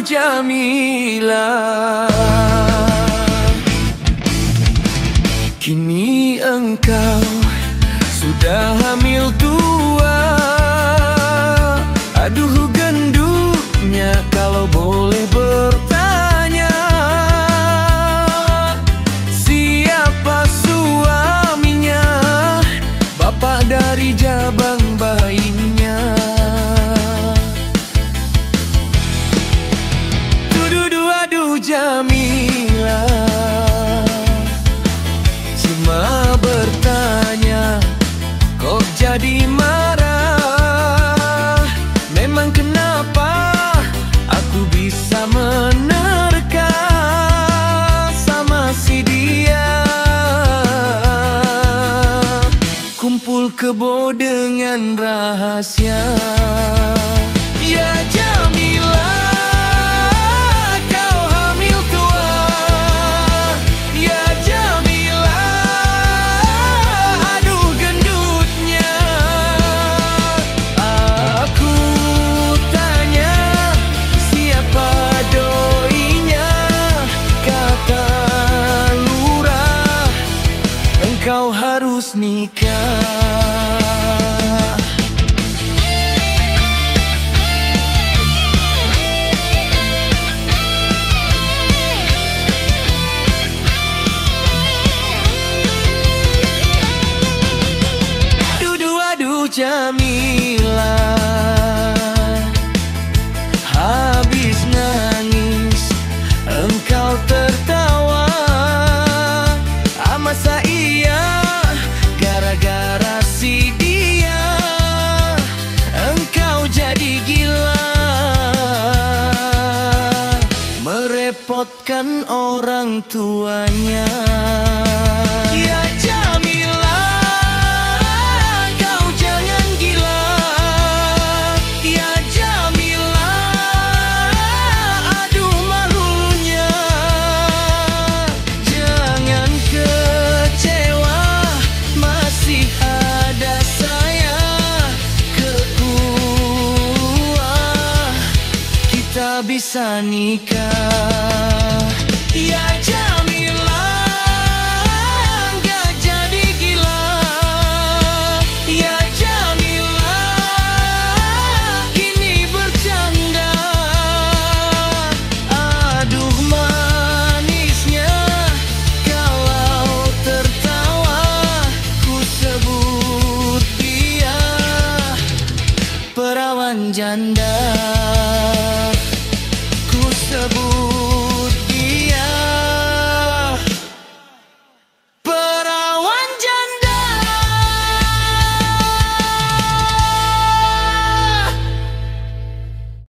Jamila, kini engkau sudah hamil tua. Aduh gendutnya, kalau boleh bertanya, siapa suaminya, bapak dari jabang bayinya. Aduh Jamila, cuma bertanya, kok jadi marah? Memang kenapa aku bisa menerka sama si dia? Kumpul kebo dengan rahasia. Ya Jamila, kau harus nikah. Aduh Jamila, habis nangis engkau tertawa. Masa iya gara-gara si dia engkau jadi gila, merepotkan orang tuanya. Ya Jamila, kau jangan gila. Ya Jamila, aduh malunya. Jangan kecewa, masih ada saya. Kedua kita bisa nikah. Ya Jamila, gak jadi gila. Ya Jamila, kini bercanda. Aduh manisnya, kalau tertawa ku sebut dia perawan janda. Ku sebut